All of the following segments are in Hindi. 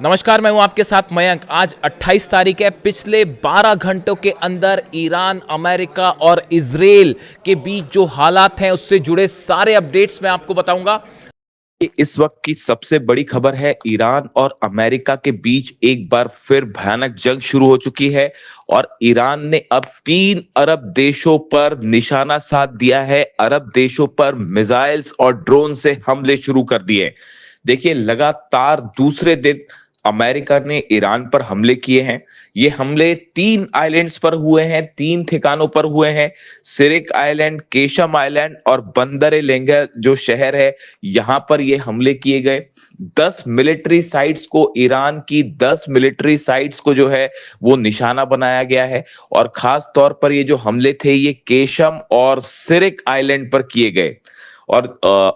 नमस्कार, मैं हूं आपके साथ मयंक। आज 28 तारीख है। पिछले 12 घंटों के अंदर ईरान, अमेरिका और इजराइल के बीच जो हालात हैं उससे जुड़े सारे अपडेट्स मैं आपको बताऊंगा। इस वक्त की सबसे बड़ी खबर है, ईरान और अमेरिका के बीच एक बार फिर भयानक जंग शुरू हो चुकी है और ईरान ने अब 3 अरब देशों पर निशाना साध दिया है। अरब देशों पर मिसाइल्स और ड्रोन से हमले शुरू कर दिए। देखिए, लगातार दूसरे दिन अमेरिका ने ईरान पर हमले किए हैं। ये हमले 3 आइलैंड्स पर हुए हैं, 3 ठिकानों पर हुए हैं। सिरिक आइलैंड, केशम आइलैंड और बंदर लेंगा जो शहर है, यहां पर ये हमले किए गए। 10 मिलिट्री साइट्स को, ईरान की 10 मिलिट्री साइट्स को जो है वो निशाना बनाया गया है। और खास तौर पर ये जो हमले थे, ये केशम और सिरिक आइलैंड पर किए गए। और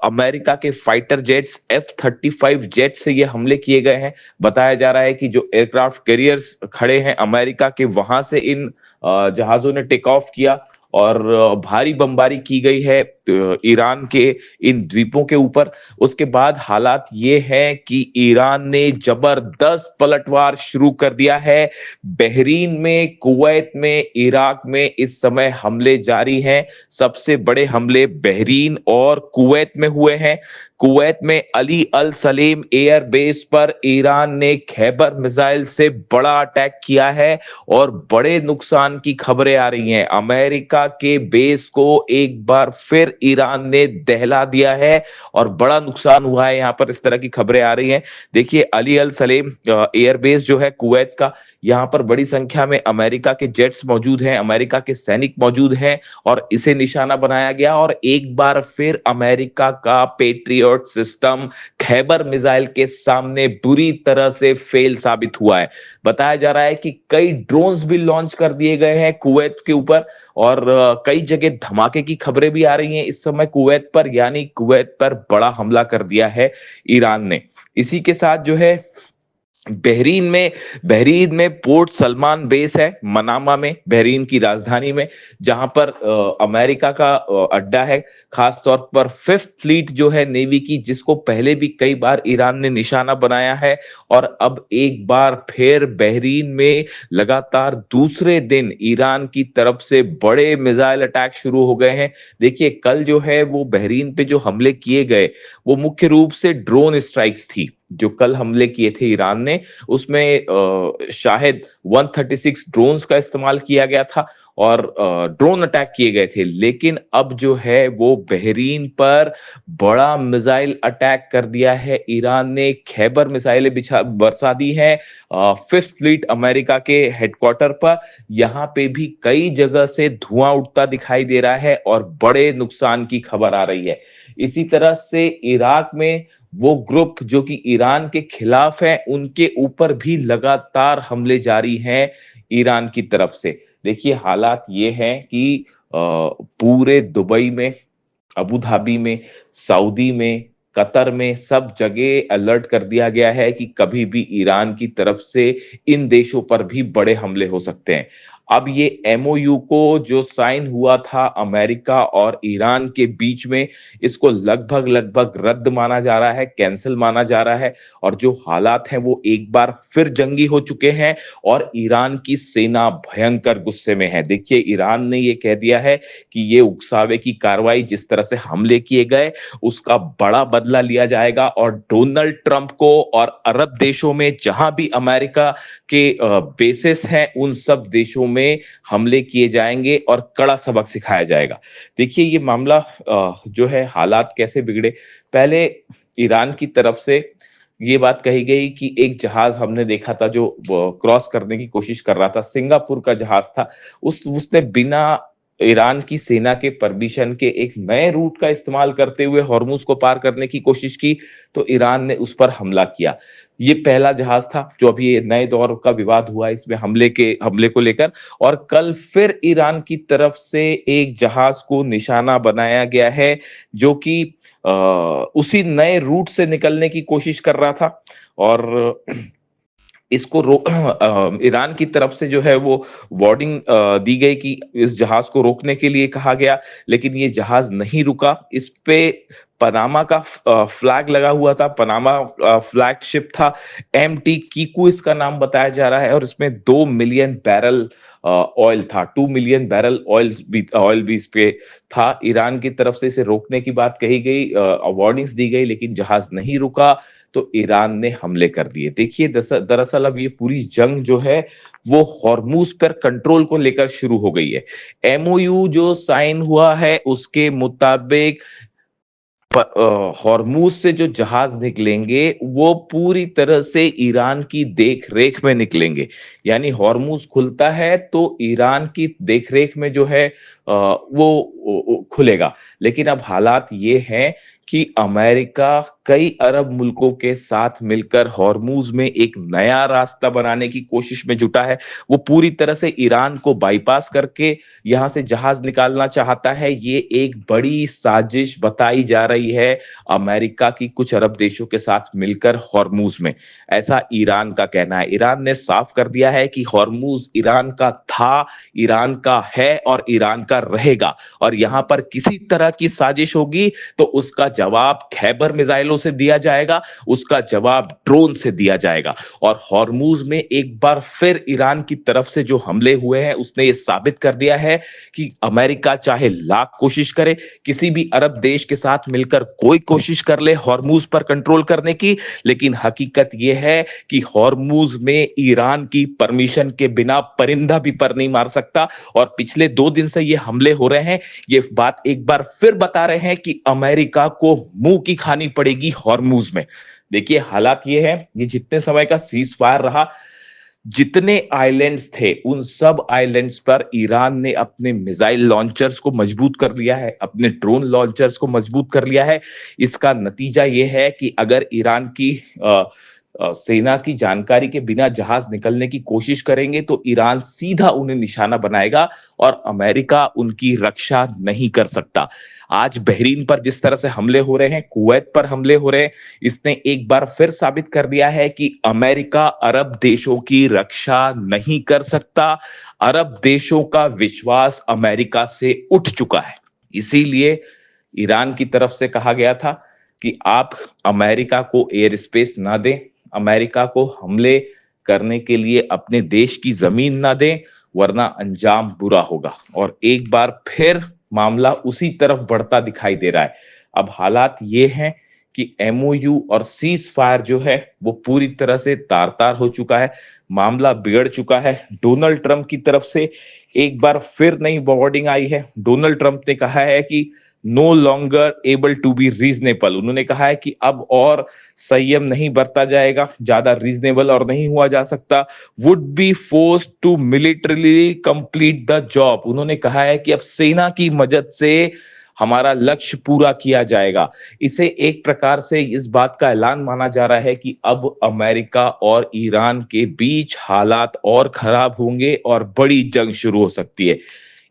अमेरिका के फाइटर जेट्स F-35 जेट से ये हमले किए गए हैं। बताया जा रहा है कि जो एयरक्राफ्ट कैरियर्स खड़े हैं अमेरिका के, वहां से इन जहाजों ने टेक ऑफ किया और भारी बमबारी की गई है ईरान के इन द्वीपों के ऊपर। उसके बाद हालात ये हैं कि ईरान ने जबरदस्त पलटवार शुरू कर दिया है। बहरीन में, कुवैत में, इराक में इस समय हमले जारी हैं। सबसे बड़े हमले बहरीन और कुवैत में हुए हैं। कुवैत में अली अल सलेम एयर बेस पर ईरान ने खैबर मिसाइल से बड़ा अटैक किया है और बड़े नुकसान की खबरें आ रही हैं। अमेरिका के बेस को एक बार फिर ईरान ने दहला दिया है और बड़ा नुकसान हुआ है। यहां पर इस तरह की खबरें आ रही हैं। देखिए, अली अल सलेम एयर बेस जो है कुवैत का, यहां पर बड़ी संख्या में अमेरिका के जेट्स मौजूद हैं, अमेरिका के सैनिक मौजूद हैं और इसे निशाना बनाया गया। और एक बार फिर अमेरिका का पेट्रियट सिस्टम खैबर मिसाइल के सामने बुरी तरह से फेल साबित हुआ है। बताया जा रहा है कि कई ड्रोन्स भी लॉन्च कर दिए गए हैं कुवैत के ऊपर और कई जगह धमाके की खबरें भी आ रही हैं इस समय कुवैत पर, यानी कुवैत पर बड़ा हमला कर दिया है ईरान ने। इसी के साथ जो है बहरीन में पोर्ट सलमान बेस है, मनामा में, बहरीन की राजधानी में, जहां पर अमेरिका का अड्डा है। खास तौर पर फिफ्थ फ्लीट जो है नेवी की, जिसको पहले भी कई बार ईरान ने निशाना बनाया है। और अब एक बार फिर बहरीन में लगातार दूसरे दिन ईरान की तरफ से बड़े मिसाइल अटैक शुरू हो गए हैं। देखिए, कल जो है वो बहरीन पे जो हमले किए गए, वो मुख्य रूप से ड्रोन स्ट्राइक्स थी। जो कल हमले किए थे ईरान ने, उसमें शायद 136 ड्रोन्स का इस्तेमाल किया गया था और ड्रोन अटैक किए गए थे। लेकिन अब जो है वो बहरीन पर बड़ा मिसाइल अटैक कर दिया है ईरान ने। खैबर मिसाइलें बिछा बरसा दी हैं फिफ्थ फ्लीट अमेरिका के हेडक्वार्टर पर। यहां पे भी कई जगह से धुआं उठता दिखाई दे रहा है और बड़े नुकसान की खबर आ रही है। इसी तरह से इराक में वो ग्रुप जो कि ईरान के खिलाफ है, उनके ऊपर भी लगातार हमले जारी हैं ईरान की तरफ से। देखिए, हालात ये हैं कि पूरे दुबई में, अबू धाबी में, सऊदी में, कतर में, सब जगह अलर्ट कर दिया गया है कि कभी भी ईरान की तरफ से इन देशों पर भी बड़े हमले हो सकते हैं। अब ये एमओयू को जो साइन हुआ था अमेरिका और ईरान के बीच में, इसको लगभग लगभग रद्द माना जा रहा है, कैंसिल माना जा रहा है। और जो हालात हैं वो एक बार फिर जंगी हो चुके हैं और ईरान की सेना भयंकर गुस्से में है। देखिए, ईरान ने ये कह दिया है कि ये उकसावे की कार्रवाई, जिस तरह से हमले किए गए, उसका बड़ा बदला लिया जाएगा और डोनाल्ड ट्रंप को और अरब देशों में जहां भी अमेरिका के बेसिस हैं, उन सब देशों में हमले किए जाएंगे और कड़ा सबक सिखाया जाएगा। देखिए, ये मामला जो है, हालात कैसे बिगड़े। पहले ईरान की तरफ से ये बात कही गई कि एक जहाज हमने देखा था जो क्रॉस करने की कोशिश कर रहा था, सिंगापुर का जहाज था। उसने बिना ईरान की सेना के परमिशन के एक नए रूट का इस्तेमाल करते हुए हॉर्मुज को पार करने की कोशिश की, तो ईरान ने उस पर हमला किया। ये पहला जहाज था जो अभी ये नए दौर का विवाद हुआ इसमें हमले को लेकर। और कल फिर ईरान की तरफ से एक जहाज को निशाना बनाया गया है जो कि उसी नए रूट से निकलने की कोशिश कर रहा था। और इसको ईरान की तरफ से जो है वो वार्निंग दी गई कि इस जहाज को रोकने के लिए कहा गया, लेकिन ये जहाज नहीं रुका। इस पे पनामा का फ्लैग लगा हुआ था, पनामा फ्लैग शिप था, एमटी कीकू इसका नाम बताया जा रहा है, और इसमें 2 मिलियन बैरल ऑयल था, 2 मिलियन बैरल ऑयल भी इस पे था। ईरान की तरफ से इसे रोकने की बात कही गई, वार्निंग्स दी गई, लेकिन जहाज नहीं रुका तो ईरान ने हमले कर दिए। देखिए, दरअसल अब ये पूरी जंग जो है वो हॉर्मूज पर कंट्रोल को लेकर शुरू हो गई है। एमओयू जो साइन हुआ है उसके मुताबिक हॉर्मूज से जो जहाज निकलेंगे वो पूरी तरह से ईरान की देख रेख में निकलेंगे। यानी हॉर्मूज खुलता है तो ईरान की देख रेख में जो है वो खुलेगा। लेकिन अब हालात ये हैं कि अमेरिका कई अरब मुल्कों के साथ मिलकर हॉर्मूज में एक नया रास्ता बनाने की कोशिश में जुटा है। वो पूरी तरह से ईरान को बाईपास करके यहां से जहाज निकालना चाहता है। ये एक बड़ी साजिश बताई जा रही है अमेरिका की कुछ अरब देशों के साथ मिलकर हॉर्मूज में, ऐसा ईरान का कहना है। ईरान ने साफ कर दिया है कि हॉर्मूज ईरान का था, ईरान का है और ईरान का रहेगा, और यहां पर किसी तरह की साजिश होगी तो उसका जवाब खैबर मिसाइलों से दिया जाएगा, उसका जवाब ड्रोन से दिया जाएगा। और हॉर्मूज में एक बार फिर ईरान की तरफ से जो हमले हुए हैं उसने ये साबित कर दिया है कि अमेरिका चाहे लाख कोशिश करे, किसी भी अरब देश के साथ मिलकर कोई कोशिश कर ले हॉर्मूज पर कंट्रोल करने की, लेकिन हकीकत यह है कि हॉर्मूज में ईरान की परमिशन के बिना परिंदा भी पर नहीं मार सकता। और पिछले 2 दिन से ये हमले हो रहे हैं, ये बात एक बार फिर बता रहे हैं कि अमेरिका को मुंह की खानी पड़ेगी हॉर्मूज में। देखिए, हालात ये है, ये जितने समय का सीज फायर रहा, जितने आइलैंड्स थे उन सब आइलैंड्स पर ईरान ने अपने मिसाइल लॉन्चर्स को मजबूत कर लिया है, अपने ड्रोन लॉन्चर्स को मजबूत कर लिया है। इसका नतीजा यह है कि अगर ईरान की सेना की जानकारी के बिना जहाज निकलने की कोशिश करेंगे तो ईरान सीधा उन्हें निशाना बनाएगा और अमेरिका उनकी रक्षा नहीं कर सकता। आज बहरीन पर जिस तरह से हमले हो रहे हैं, कुवैत पर हमले हो रहे हैं, इसने एक बार फिर साबित कर दिया है कि अमेरिका अरब देशों की रक्षा नहीं कर सकता। अरब देशों का विश्वास अमेरिका से उठ चुका है। इसीलिए ईरान की तरफ से कहा गया था कि आप अमेरिका को एयर स्पेस ना दें, अमेरिका को हमले करने के लिए अपने देश की जमीन ना दें, वरना अंजाम बुरा होगा। और एक बार फिर मामला उसी तरफ बढ़ता दिखाई दे रहा है। अब हालात ये हैं कि एमओयू और सीज फायर जो है वो पूरी तरह से तार तार हो चुका है, मामला बिगड़ चुका है। डोनाल्ड ट्रंप की तरफ से एक बार फिर नई वार्निंग आई है। डोनाल्ड ट्रंप ने कहा है कि no longer able to be reasonable. उन्होंने कहा है कि अब और संयम नहीं बरता जाएगा, ज्यादा रीजनेबल और नहीं हुआ जा सकता। Would be forced to militarily complete the job. उन्होंने कहा है कि अब सेना की मदद से हमारा लक्ष्य पूरा किया जाएगा। इसे एक प्रकार से इस बात का ऐलान माना जा रहा है कि अब अमेरिका और ईरान के बीच हालात और खराब होंगे और बड़ी जंग शुरू हो सकती है।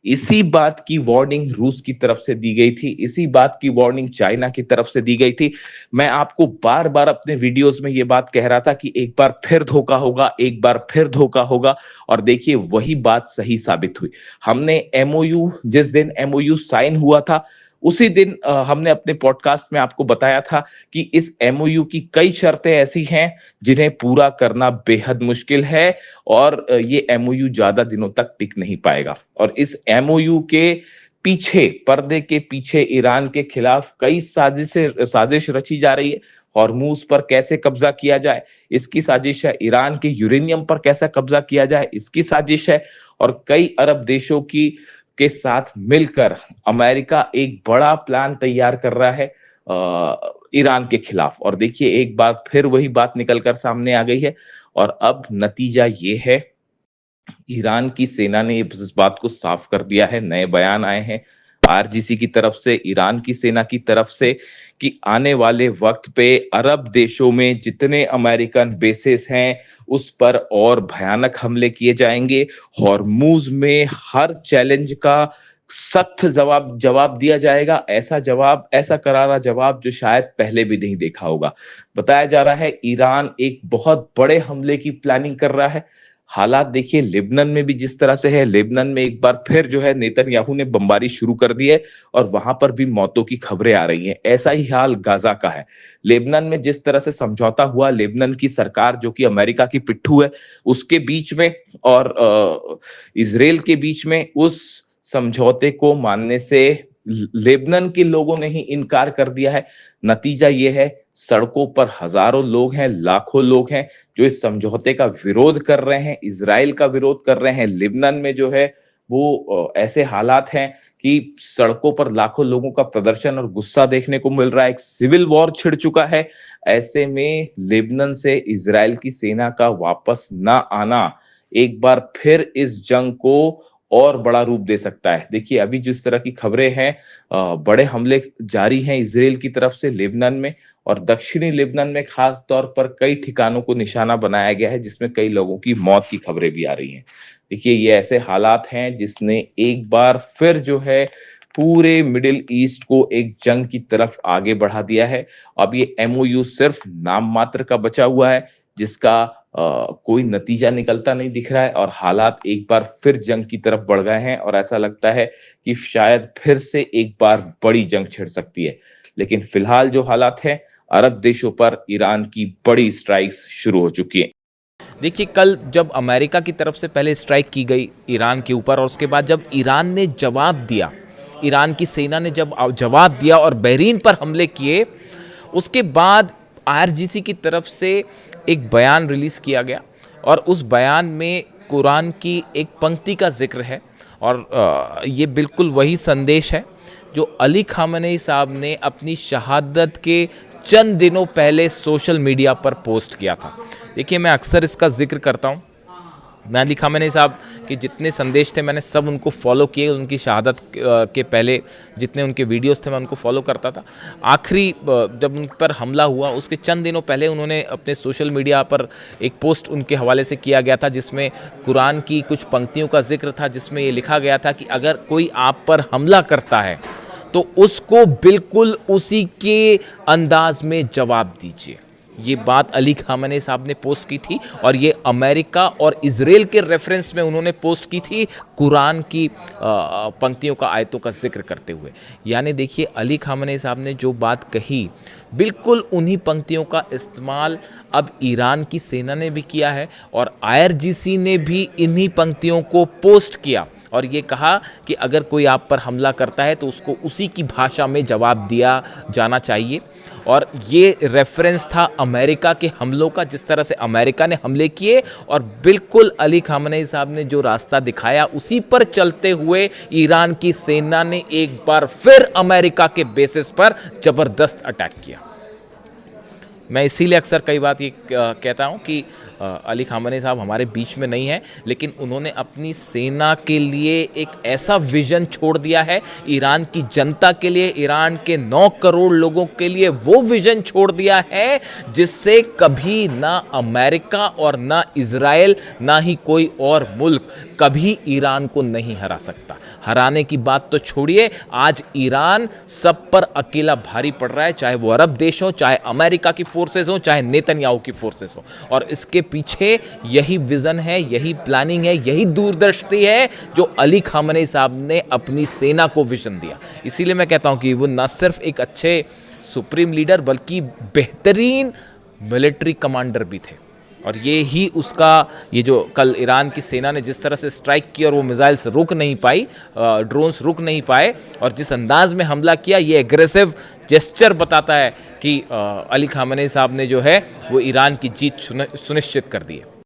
इसी बात की वार्निंग रूस की तरफ से दी गई थी, इसी बात की वार्निंग चाइना की तरफ से दी गई थी। मैं आपको बार बार अपने वीडियोस में यह बात कह रहा था कि एक बार फिर धोखा होगा, एक बार फिर धोखा होगा, और देखिए वही बात सही साबित हुई। हमने एमओयू, जिस दिन एमओयू साइन हुआ था उसी दिन हमने अपने पॉडकास्ट में आपको बताया था कि इस एमओयू की कई शर्तें ऐसी हैं जिन्हें पूरा करना बेहद मुश्किल है, और ये एमओयू ज्यादा दिनों तक टिक नहीं पाएगा। और इस एमओयू के पीछे, पर्दे के पीछे ईरान के खिलाफ कई साजिश रची जा रही है। हॉर्मूज पर कैसे कब्जा किया जाए, इसकी साजिश है। ईरान के यूरेनियम पर कैसा कब्जा किया जाए, इसकी साजिश है। और कई अरब देशों की के साथ मिलकर अमेरिका एक बड़ा प्लान तैयार कर रहा है ईरान के खिलाफ। और देखिए, एक बार फिर वही बात निकलकर सामने आ गई है, और अब नतीजा ये है, ईरान की सेना ने इस बात को साफ कर दिया है। नए बयान आए हैं आरजीसी की तरफ से, ईरान की सेना की तरफ से, कि आने वाले वक्त पे अरब देशों में जितने अमेरिकन बेसेस हैं उस पर और भयानक हमले किए जाएंगे। हॉर्मूज में हर चैलेंज का सख्त जवाब दिया जाएगा। ऐसा करारा जवाब जो शायद पहले भी नहीं देखा होगा। बताया जा रहा है ईरान एक बहुत बड़े हमले की प्लानिंग कर रहा है। हालात देखिए लेबनान में भी जिस तरह से है, लेबनान में एक बार फिर जो है नेतन्याहू ने बमबारी शुरू कर दी है और वहां पर भी मौतों की खबरें आ रही हैं। ऐसा ही हाल गाजा का है। लेबनान में जिस तरह से समझौता हुआ, लेबनान की सरकार जो कि अमेरिका की पिट्ठू है, उसके बीच में और इजराइल के बीच में, उस समझौते को मानने से लेबनान के लोगों ने ही इनकार कर दिया है। नतीजा ये है, सड़कों पर हजारों लोग हैं, लाखों लोग हैं जो इस समझौते का विरोध कर रहे हैं, इजराइल का विरोध कर रहे हैं। लेबनान में जो है वो ऐसे हालात हैं कि सड़कों पर लाखों लोगों का प्रदर्शन और गुस्सा देखने को मिल रहा है। एक सिविल वॉर छिड़ चुका है। ऐसे में लेबनान से इजराइल की सेना का वापस ना आना एक बार फिर इस जंग को और बड़ा रूप दे सकता है। देखिए अभी जिस तरह की खबरें हैं, बड़े हमले जारी हैं इजराइल की तरफ से लेबनान में, और दक्षिणी लेबनान में खास तौर पर कई ठिकानों को निशाना बनाया गया है जिसमें कई लोगों की मौत की खबरें भी आ रही हैं। देखिए ये ऐसे हालात हैं जिसने एक बार फिर जो है पूरे मिडिल ईस्ट को एक जंग की तरफ आगे बढ़ा दिया है। अब ये एमओयू सिर्फ नाम मात्र का बचा हुआ है, जिसका कोई नतीजा निकलता नहीं दिख रहा है, और हालात एक बार फिर जंग की तरफ बढ़ गए हैं और ऐसा लगता है कि शायद फिर से एक बार बड़ी जंग छिड़ सकती है। लेकिन फिलहाल जो हालात हैं, अरब देशों पर ईरान की बड़ी स्ट्राइक्स शुरू हो चुकी है। देखिए कल जब अमेरिका की तरफ से पहले स्ट्राइक की गई ईरान के ऊपर, और उसके बाद जब ईरान ने जवाब दिया, ईरान की सेना ने जब जवाब दिया और बहरीन पर हमले किए, उसके बाद आईआरजीसी की तरफ से एक बयान रिलीज़ किया गया और उस बयान में कुरान की एक पंक्ति का जिक्र है। और ये बिल्कुल वही संदेश है जो अली खामेनी साहब ने अपनी शहादत के चंद दिनों पहले सोशल मीडिया पर पोस्ट किया था। देखिए मैं अक्सर इसका जिक्र करता हूँ। मैं अली खामेनी साहब के जितने संदेश थे मैंने सब उनको फॉलो किए। उनकी शहादत के पहले जितने उनके वीडियोस थे मैं उनको फॉलो करता था। आखिरी जब उन पर हमला हुआ उसके चंद दिनों पहले उन्होंने अपने सोशल मीडिया पर एक पोस्ट उनके हवाले से किया गया था जिसमें कुरान की कुछ पंक्तियों का जिक्र था, जिसमें ये लिखा गया था कि अगर कोई आप पर हमला करता है तो उसको बिल्कुल उसी के अंदाज में जवाब दीजिए। ये बात अली खामेनी साहब ने पोस्ट की थी और ये अमेरिका और इजराइल के रेफरेंस में उन्होंने पोस्ट की थी कुरान की पंक्तियों का, आयतों का जिक्र करते हुए। यानी देखिए अली खामेनी साहब ने जो बात कही, बिल्कुल उन्हीं पंक्तियों का इस्तेमाल अब ईरान की सेना ने भी किया है और आईआरजीसी ने भी इन्हीं पंक्तियों को पोस्ट किया और ये कहा कि अगर कोई आप पर हमला करता है तो उसको उसी की भाषा में जवाब दिया जाना चाहिए। और ये रेफरेंस था अमेरिका के हमलों का, जिस तरह से अमेरिका ने हमले किए और बिल्कुल अली खामेनी साहब ने जो रास्ता दिखाया उसी पर चलते हुए ईरान की सेना ने एक बार फिर अमेरिका के बेसिस पर जबरदस्त अटैक किया। मैं इसीलिए अक्सर कई बात ये कहता हूँ कि अली खामेनी साहब हमारे बीच में नहीं है, लेकिन उन्होंने अपनी सेना के लिए एक ऐसा विजन छोड़ दिया है, ईरान की जनता के लिए, ईरान के 9 करोड़ लोगों के लिए वो विजन छोड़ दिया है जिससे कभी ना अमेरिका और ना इजराइल ना ही कोई और मुल्क कभी ईरान को नहीं हरा सकता। हराने की बात तो छोड़िए, आज ईरान सब पर अकेला भारी पड़ रहा है, चाहे वो अरब देश हो, चाहे अमेरिका की फोर्सेस हो, चाहे नेतन्याहू की फोर्सेस हो। और इसके पीछे यही विजन है, यही प्लानिंग है, यही दूरदर्शी है जो अली खामेनी साहब ने अपनी सेना को विजन दिया। इसीलिए मैं कहता हूं कि वो न सिर्फ एक अच्छे सुप्रीम लीडर बल्कि बेहतरीन मिलिट्री कमांडर भी थे। और ये ही उसका, ये जो कल ईरान की सेना ने जिस तरह से स्ट्राइक की और वो मिसाइल्स रुक नहीं पाई, ड्रोन्स रुक नहीं पाए और जिस अंदाज में हमला किया, ये एग्रेसिव जेस्चर बताता है कि अली खामेनी साहब ने जो है वो ईरान की जीत सुनिश्चित कर दी है।